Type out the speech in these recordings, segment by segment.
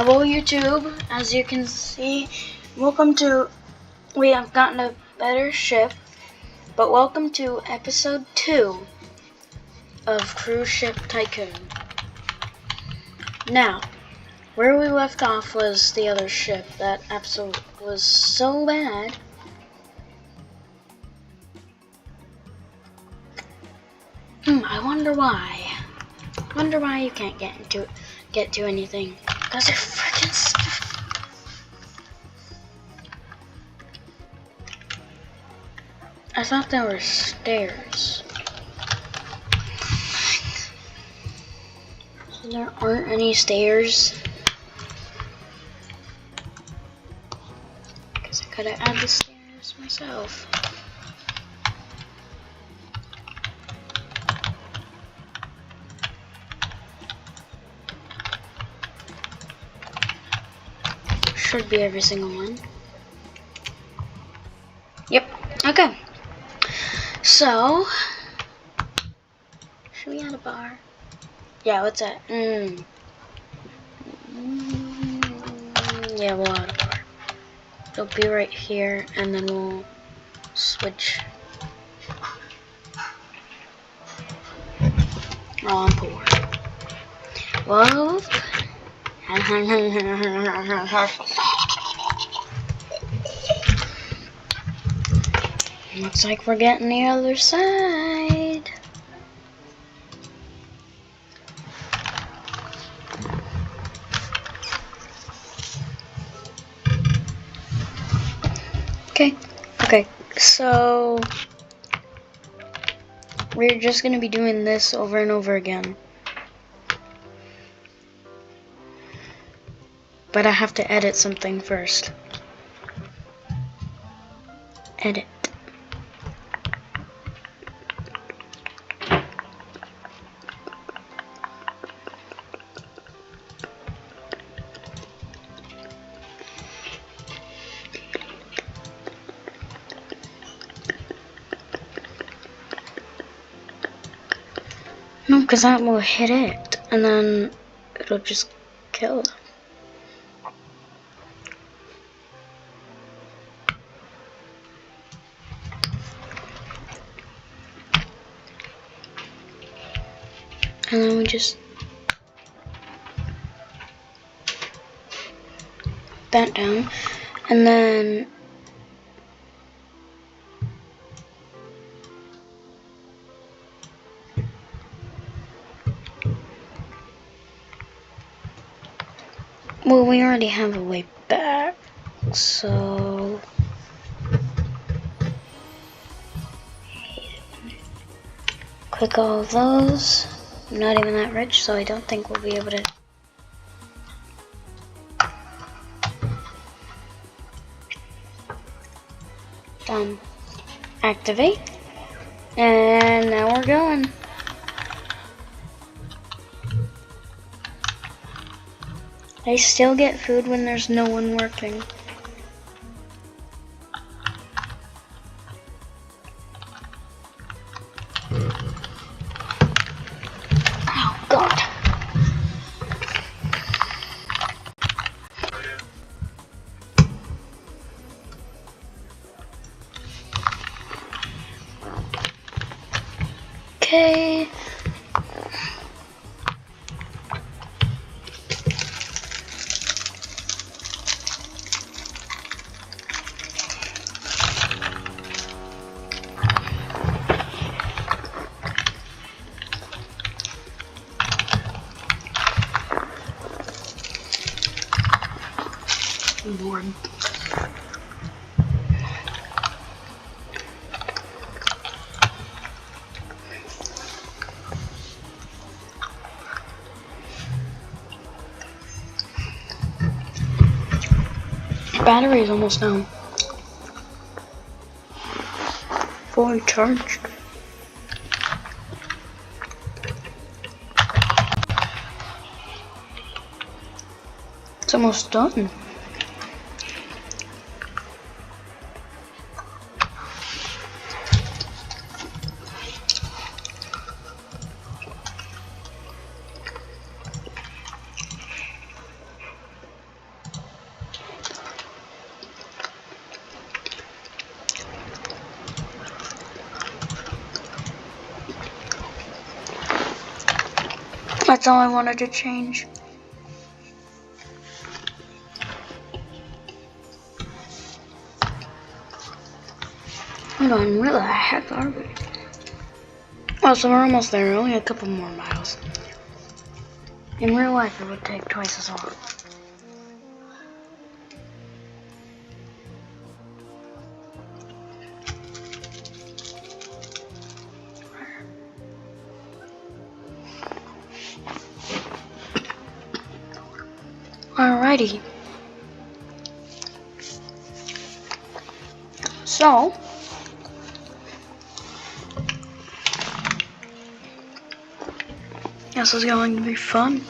Hello YouTube, as you can see, we have gotten a better ship, but welcome to episode 2 of Cruise Ship Tycoon. Now, where we left off was the other ship that absolutely was so bad. I wonder why. Wonder why you can't get to anything. Because they're freaking stuff. I thought there were stairs. So there aren't any stairs. Because I gotta add the stairs myself. Should be every single one. Yep. Okay. So, should we add a bar? Yeah, what's that? Yeah, we'll add a bar. It'll be right here, and then we'll switch. Oh, I'm poor. Whoa. Looks like we're getting the other side. Okay, so we're just gonna be doing this over and over again. But I have to edit something first. Edit. No, because that will hit it, and then it'll just kill them. And then we just that down, and then well, we already have a way back, so click all of those. I'm not even that rich, so I don't think we'll be able to. Done. Activate. And now we're going. I still get food when there's no one working. Oh, God. Okay. I'm bored. Battery is almost down. Fully charged. It's almost done. That's all I wanted to change. Hold on, where the heck are we? Oh, so we're almost there. Only a couple more miles. In real life, it would take twice as long. Alrighty. So, this is going to be fun.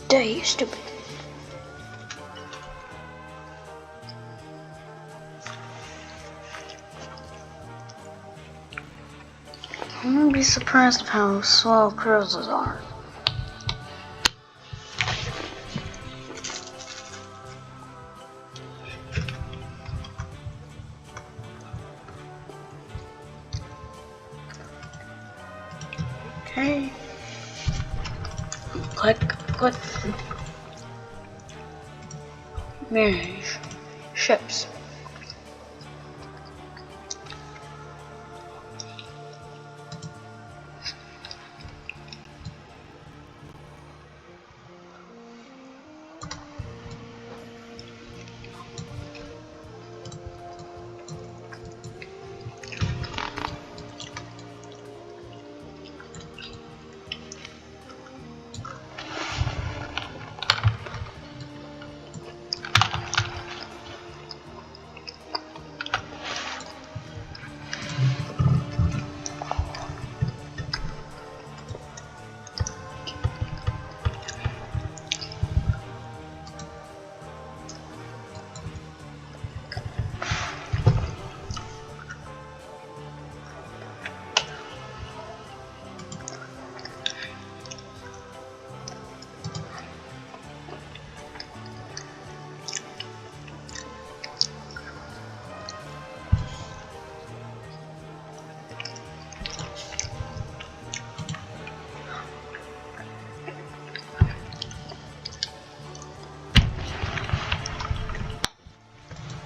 Day, stupid. I'm gonna be surprised of how slow cruises are. Okay. Click. Manage ships.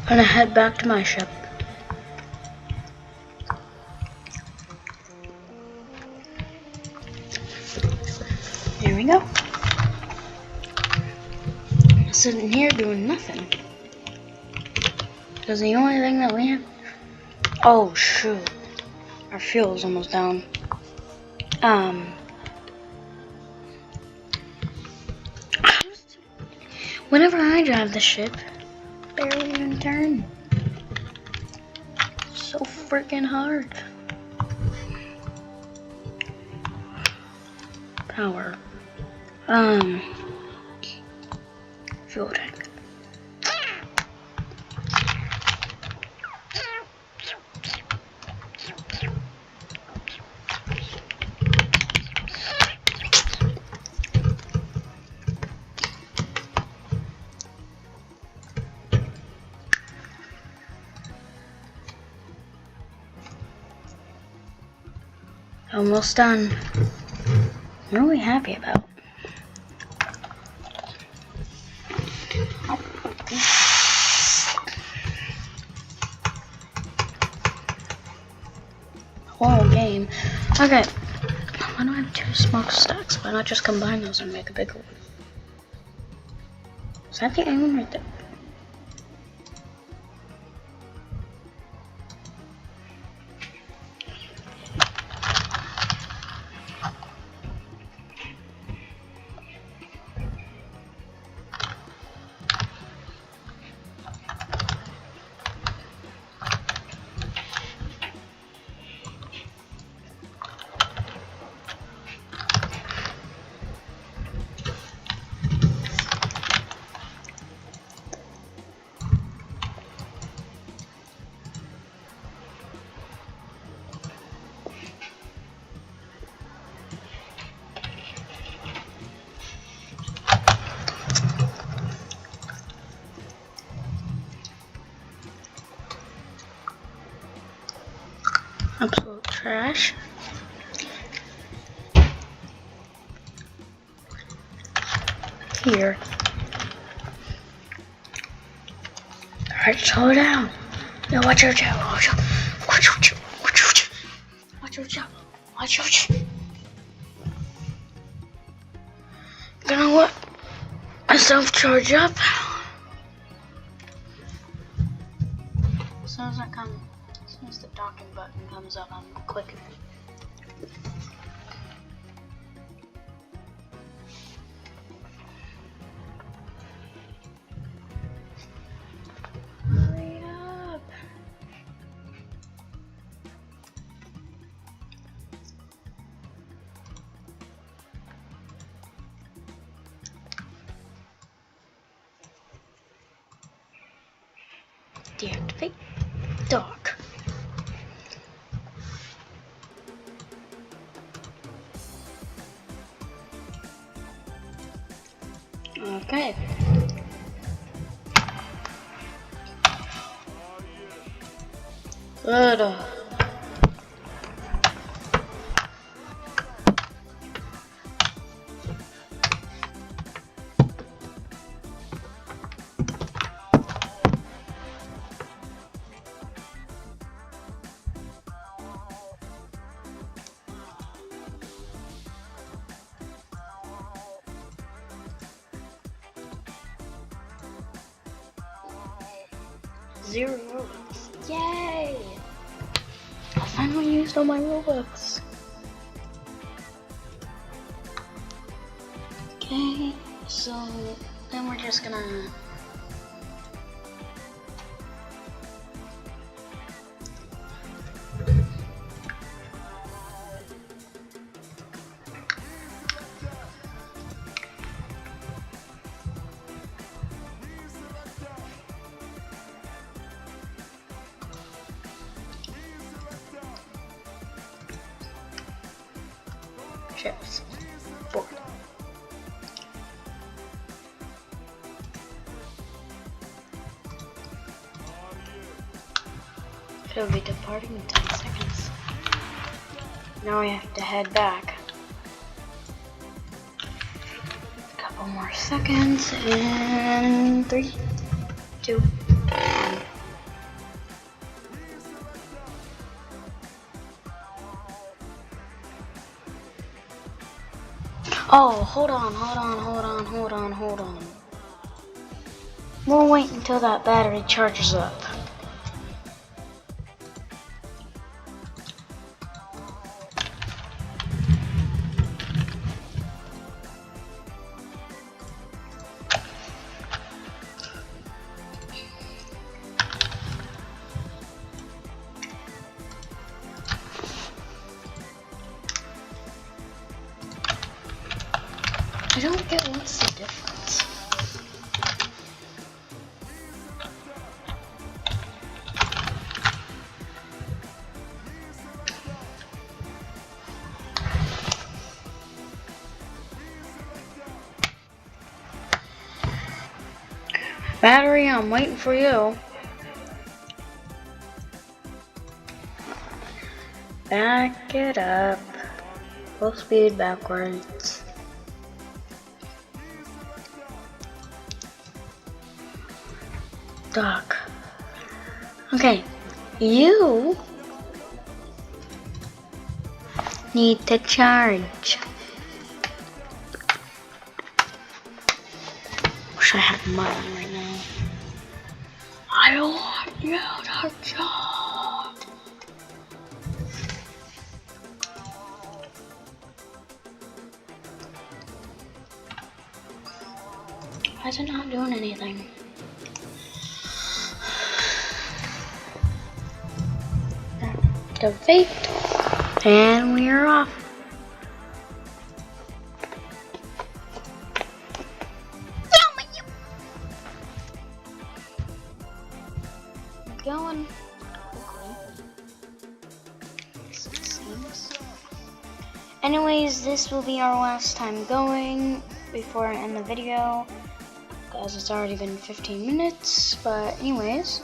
I'm gonna head back to my ship. Here we go. Sitting here doing nothing. Because the only thing that we have... Oh, shoot. Our fuel's almost down. Whenever I drive the ship, barely even turn. So freaking hard. Power. Fuel tank. Almost done. I'm really happy about. Whole game. Okay. Why do I have two smokestacks? Why not just combine those and make a bigger one? Is that the island right there? Absolute trash. Here. Alright, slow down. No, watch your chat. Watch your chat. Watch your chat. Watch your chat. Watch your chat. You know what? Myself charge up. As soon as the docking button comes up, I'm clicking it. Hurry up. Deactivate dock. Okay. Good. 0 Robux. Yay! I finally used all my Robux. Okay, so then we're just gonna chips. Board. She'll be departing in 10 seconds. Now we have to head back. A couple more seconds and 3, 2, 1. Oh, hold on. We'll wait until that battery charges up. I don't get what's the difference. Battery, I'm waiting for you. Back it up. Full speed backwards. Dock. Okay, you need to charge. Wish I had money right now. I want you to charge. Why is it not doing anything? Activate, and we are off. Going quickly. Anyways, this will be our last time going before I end the video, because it's already been 15 minutes. But anyways,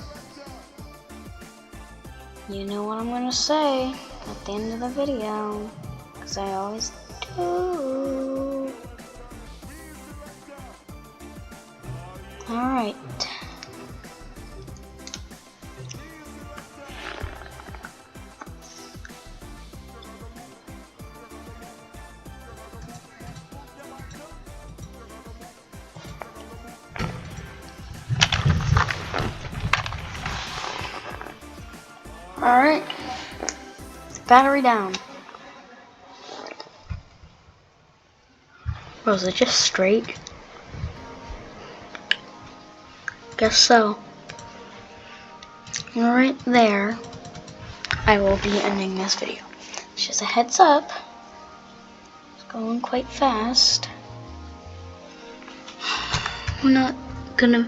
You know what I'm gonna say at the end of the video, because I always do. Alright. Alright. Battery down. Was it just straight? Guess so. Right there, I will be ending this video. It's just a heads up. It's going quite fast. We're not gonna.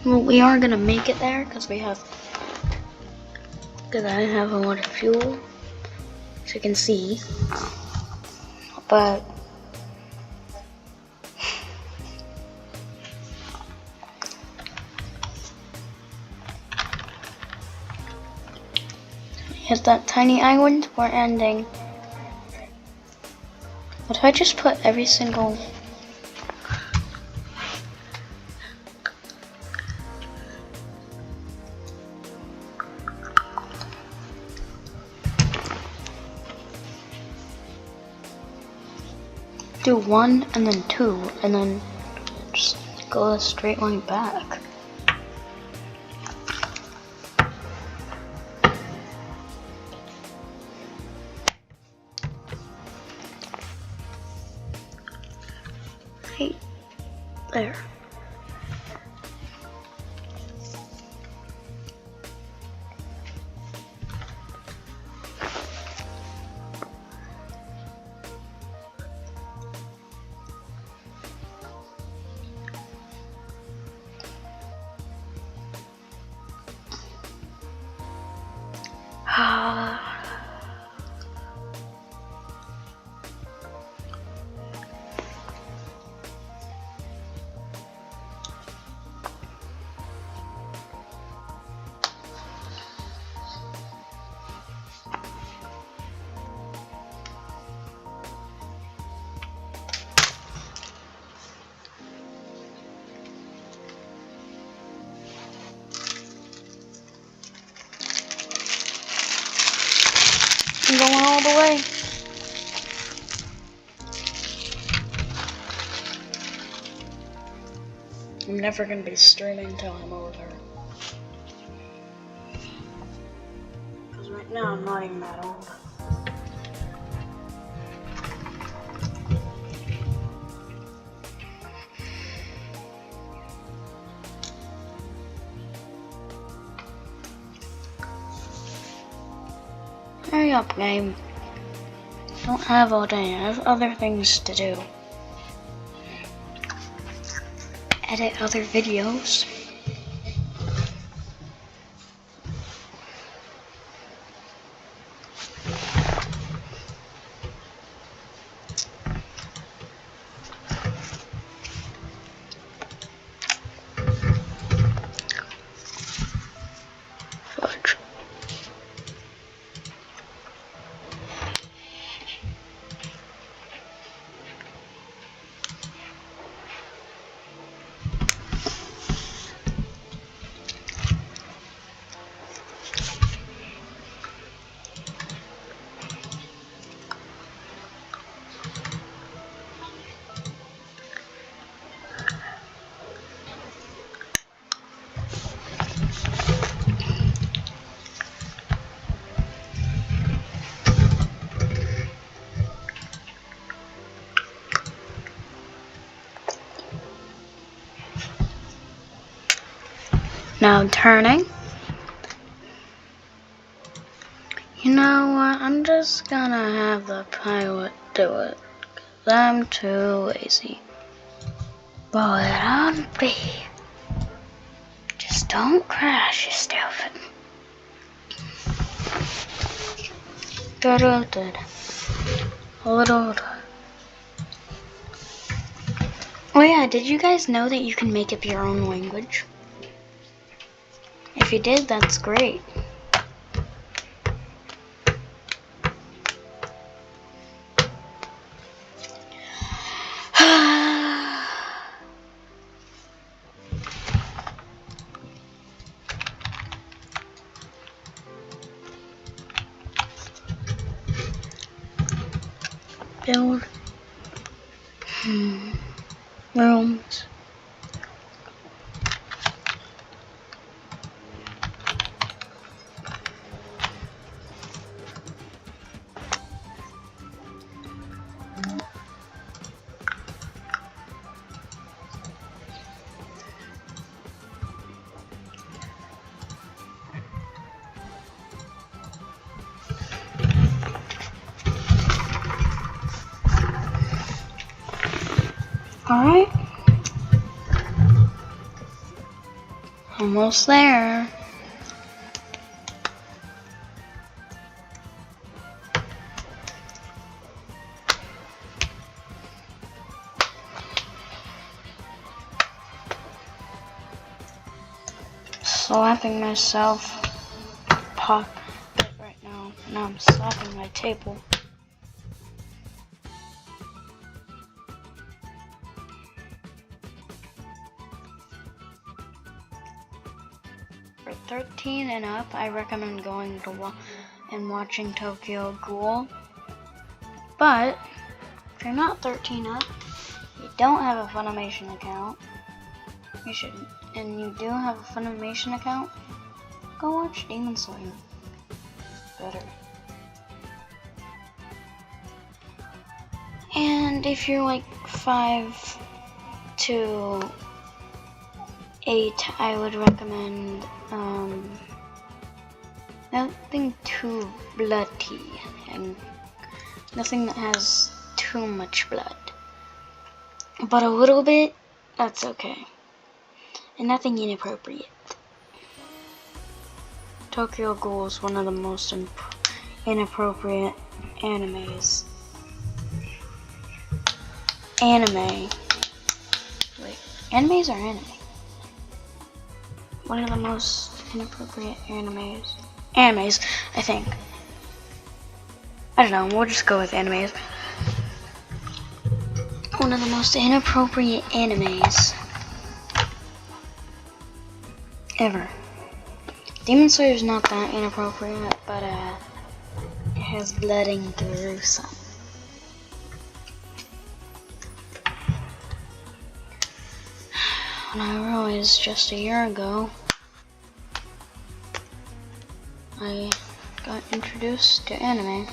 Well, we are gonna make it there because we have. Because I have a lot of fuel, as you can see. But hit that tiny island, we're ending. What if I just put every single do 1 and then 2 and then just go a straight line back. Right there. I'm going all the way. I'm never gonna be streaming until I'm over. Because right now I'm not even that old. Hurry up, game. I don't have all day. I have other things to do. Edit other videos. Fudge. Now turning. You know what? I'm just gonna have the pilot do it. 'Cause I'm too lazy. Roll it on B. Just don't crash, you stupid. Oh yeah, did you guys know that you can make up your own language? If you did, that's great. build rooms. Alright. Almost there. Slapping myself pop right now. Now I'm slapping my table. For 13 and up, I recommend going to and watching Tokyo Ghoul. But if you're not 13 up, you don't have a Funimation account, you shouldn't. And you do have a Funimation account, go watch Demon Slayer. Better. And if you're like 5 to 8, I would recommend nothing too bloody and nothing that has too much blood. But a little bit, that's okay. And nothing inappropriate. Tokyo Ghoul is one of the most inappropriate animes. Wait, animes or anime? One of the most inappropriate animes. Animes, I think. I don't know, we'll just go with animes. One of the most inappropriate animes ever. Demon Slayer is not that inappropriate, but it has blood and gruesome. When I realized just a year ago, I got introduced to anime.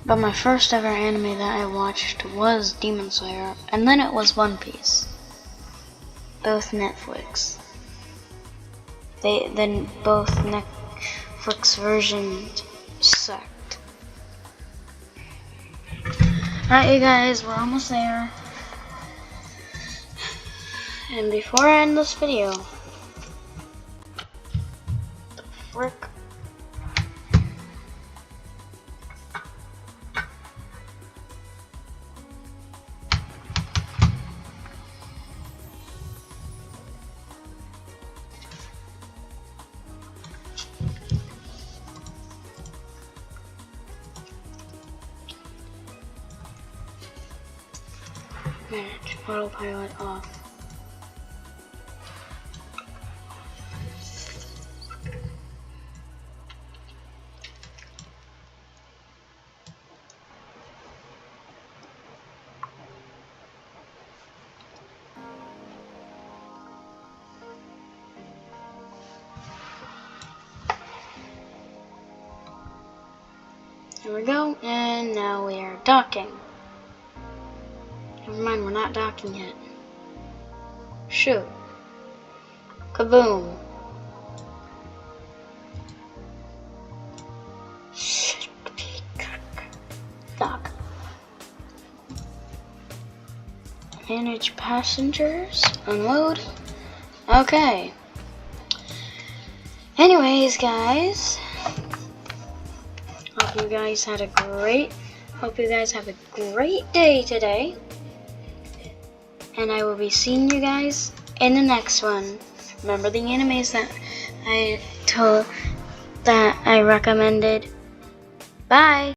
But my first ever anime that I watched was Demon Slayer, and then it was One Piece. Both Netflix. Then both Netflix versions sucked. Alright, you guys, we're almost there. And before I end this video, the frick. Manage autopilot off. There we go, and now we are docking. Never mind, we're not docking yet. Shoot. Kaboom. Dock. Manage passengers. Unload. Okay. Anyways, guys. Hope you guys have a great day today. And I will be seeing you guys in the next one. Remember the animes that I recommended. Bye!